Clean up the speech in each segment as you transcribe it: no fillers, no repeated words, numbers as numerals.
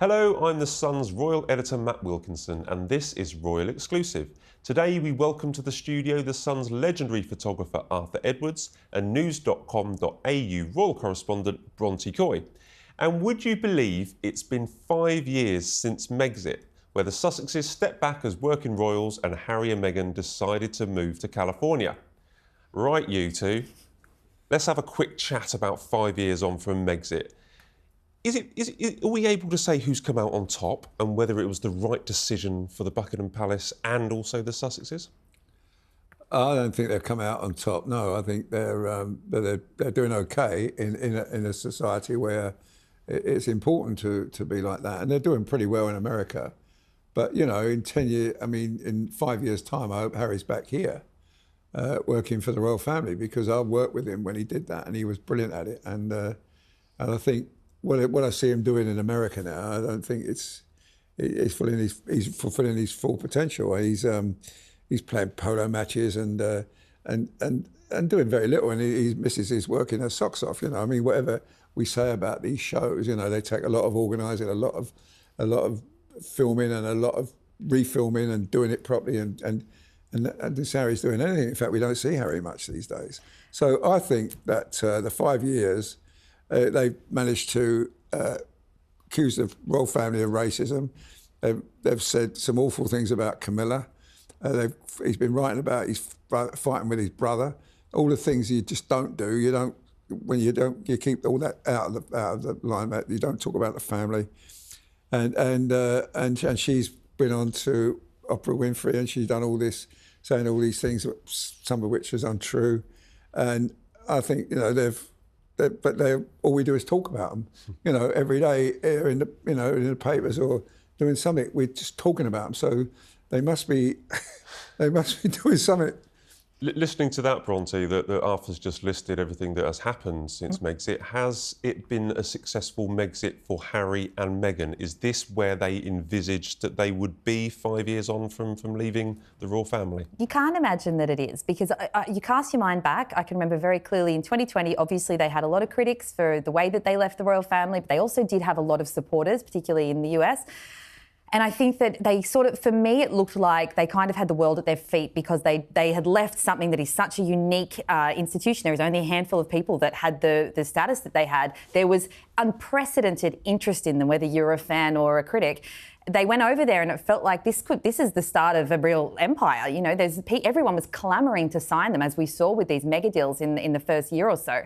Hello, I'm The Sun's royal editor Matt Wilkinson, and this is Royal Exclusive. Today we welcome to the studio The Sun's legendary photographer Arthur Edwards and news.com.au royal correspondent Bronte Coy. And would you believe it's been 5 years since Megxit, where the Sussexes stepped back as working royals and Harry and Meghan decided to move to California? Right, you two. Let's have a quick chat about 5 years on from Megxit. Are we able to say who's come out on top and whether it was the right decision for the Buckingham Palace and also the Sussexes? I don't think they've come out on top. No, I think they're doing okay in a society where it's important to be like that, and they're doing pretty well in America. But you know, in 10 years, I mean, in 5 years' time, I hope Harry's back here working for the royal family, because I worked with him when he did that, and he was brilliant at it. And I think what I see him doing in America now, I don't think he's fulfilling his full potential. He's playing polo matches and doing very little, and he misses his working her socks off. You know, I mean, whatever we say about these shows, you know, they take a lot of organising, a lot of filming, and a lot of refilming and doing it properly. And this Harry's doing anything. In fact, we don't see Harry much these days. So I think that the 5 years. They've managed to accuse the royal family of racism. They've said some awful things about Camilla. He's been writing about he's fighting with his brother. All the things you just don't do. You keep all that out of the limelight. You don't talk about the family. And she's been on to Oprah Winfrey, and she's done all this, saying all these things, some of which is untrue. And I think, you know, all we do is talk about them. You know, every day in the papers or doing something, we're just talking about them. So they must be doing something. Listening to that, Bronte, that Arthur's just listed everything that has happened since Megxit. Has it been a successful Megxit for Harry and Meghan? Is this where they envisaged that they would be 5 years on from leaving the royal family? You can't imagine that it is, because you cast your mind back. I can remember very clearly in 2020, obviously they had a lot of critics for the way that they left the royal family, but they also did have a lot of supporters, particularly in the US. And I think that they sort of, for me, it looked like they kind of had the world at their feet, because they had left something that is such a unique institution. There was only a handful of people that had the status that they had. There was unprecedented interest in them, whether you're a fan or a critic. They went over there and it felt like this is the start of a real empire. You know, everyone was clamouring to sign them, as we saw with these mega deals in the first year or so.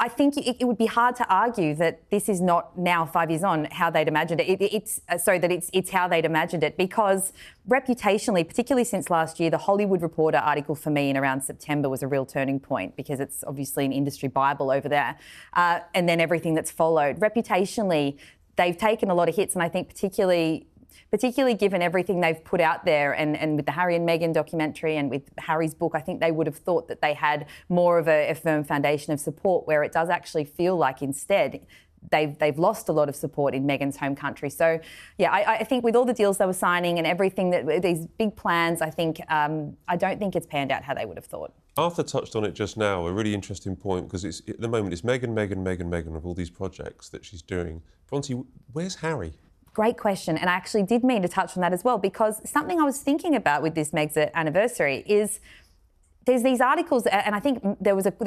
I think it would be hard to argue that this is not now 5 years on how they'd imagined it. It's how they'd imagined it, because reputationally, particularly since last year, the Hollywood Reporter article for me in around September was a real turning point, because it's obviously an industry Bible over there. And then everything that's followed. Reputationally, they've taken a lot of hits, and I think particularly given everything they've put out there, and with the Harry and Meghan documentary and with Harry's book, I think they would have thought that they had more of a firm foundation of support, where it does actually feel like instead they've lost a lot of support in Meghan's home country. So, yeah, I think with all the deals they were signing and everything, these big plans, I don't think it's panned out how they would have thought. Arthur touched on it just now, a really interesting point, because at the moment it's Meghan of all these projects that she's doing. Bronte, where's Harry? Great question, and I actually did mean to touch on that as well, because something I was thinking about with this Megxit anniversary is there's these articles, and I think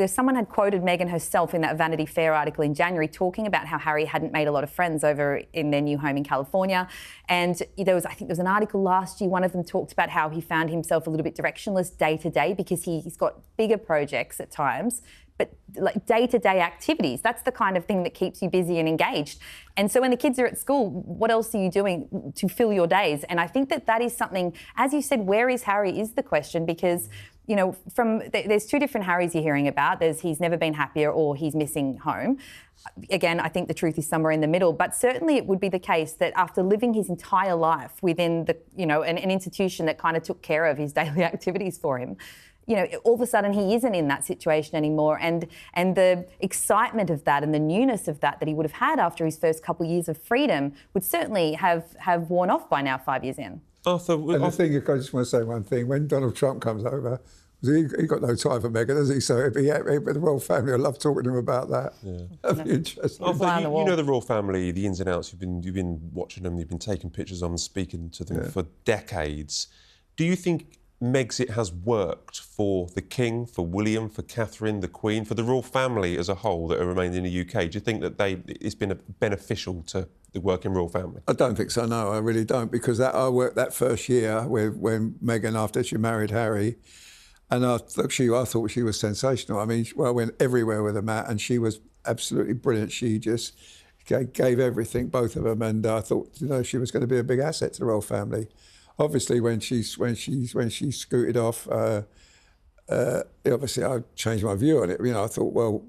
someone had quoted Meghan herself in that Vanity Fair article in January, talking about how Harry hadn't made a lot of friends over in their new home in California. And I think there was an article last year, one of them talked about how he found himself a little bit directionless day to day, because he's got bigger projects at times, but like day-to-day activities, that's the kind of thing that keeps you busy and engaged. And so when the kids are at school, what else are you doing to fill your days? And I think that is something, as you said, where is Harry is the question, because, you know, there's two different Harrys you're hearing about. He's never been happier, or he's missing home. Again, I think the truth is somewhere in the middle, but certainly it would be the case that after living his entire life within an institution that kind of took care of his daily activities for him, you know, all of a sudden he isn't in that situation anymore, and the excitement of that and the newness of that he would have had after his first couple of years of freedom would certainly have worn off by now, 5 years in. Arthur, and I just want to say one thing. When Donald Trump comes over, He got no time for Meghan, has he? So if he had with the royal family, I love talking to him about that. Yeah. That'd be interesting. You know the royal family, the ins and outs. You've been watching them. You've been taking pictures of them, speaking to them for decades. Do you think Megxit has worked for the King, for William, for Catherine, the Queen, for the royal family as a whole that have remained in the UK? Do you think that it's been beneficial to the working royal family? I don't think so, no, I really don't, because I worked that first year when Meghan, after she married Harry, and I thought she was sensational. I mean, I went everywhere with her, Matt, and she was absolutely brilliant. She just gave everything, both of them, and I thought, she was going to be a big asset to the royal family. Obviously, when she scooted off, obviously I changed my view on it. I thought, well,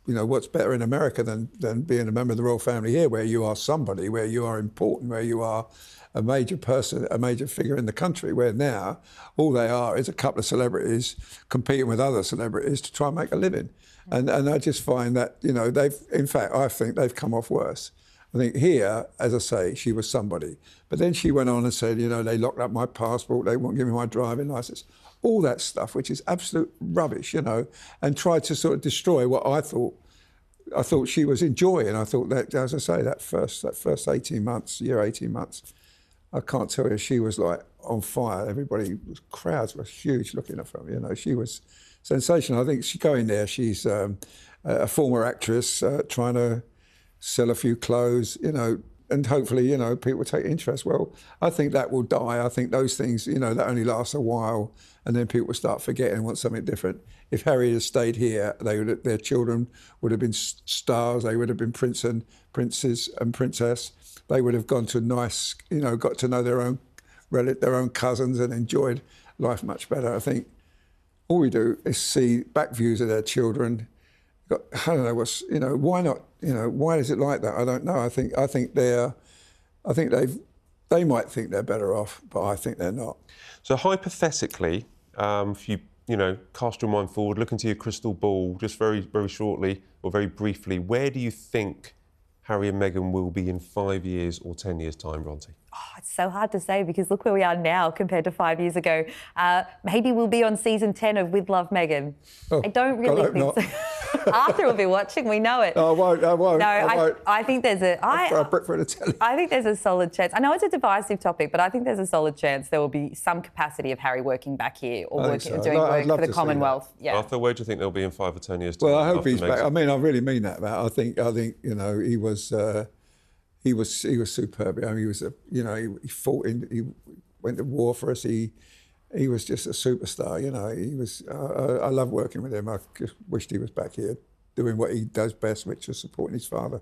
what's better in America than being a member of the royal family here, where you are somebody, where you are important, where you are a major person, a major figure in the country, where now all they are is a couple of celebrities competing with other celebrities to try and make a living. And I just find that, I think they've come off worse. I think here, as I say, she was somebody. But then she went on and said, they locked up my passport, they won't give me my driving licence. All that stuff, which is absolute rubbish, and tried to sort of destroy what I thought she was enjoying. I thought that, as I say, that first 18 months, I can't tell you, she was like on fire. Crowds were huge looking at her. She was sensational. I think she's going there. She's a former actress trying to sell a few clothes, and hopefully, people take interest. Well, I think that will die. I think those things, that only last a while, and then people will start forgetting and want something different. If Harry had stayed here, their children would have been stars. They would have been princes and princess. They would have gone to nice, got to know their own cousins and enjoyed life much better. I think all we do is see back views of their children. I don't know why not? Why is it like that? I don't know. I think they might think they're better off, but I think they're not. So hypothetically, if you cast your mind forward, look into your crystal ball, just very, very shortly or very briefly, where do you think Harry and Meghan will be in 5 years or 10 years' time, Bronte? Oh, it's so hard to say because look where we are now compared to 5 years ago. Maybe we'll be on season 10 of With Love, Meghan. Oh, I don't really think so. Arthur will be watching, we know it. No, I won't. No, I think there's I'll throw a brick for the telly. I think there's a solid chance. I know it's a divisive topic, but I think there's a solid chance there will be some capacity of Harry working back here or doing work for the Commonwealth. Yeah. Arthur, where do you think they'll be in 5 or 10 years' time? Well, I hope he's back. I mean, I really mean that, Matt. I think he was superb. I mean, he was he fought he went to war for us. He was just a superstar. He was. I love working with him. I just wished he was back here doing what he does best, which is supporting his father.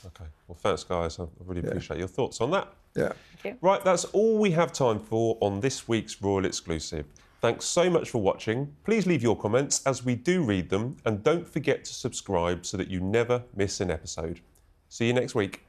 Okay. Well, thanks, guys. I really appreciate your thoughts on that. Yeah. Thank you. Right, that's all we have time for on this week's Royal Exclusive. Thanks so much for watching. Please leave your comments as we do read them, and don't forget to subscribe so that you never miss an episode. See you next week.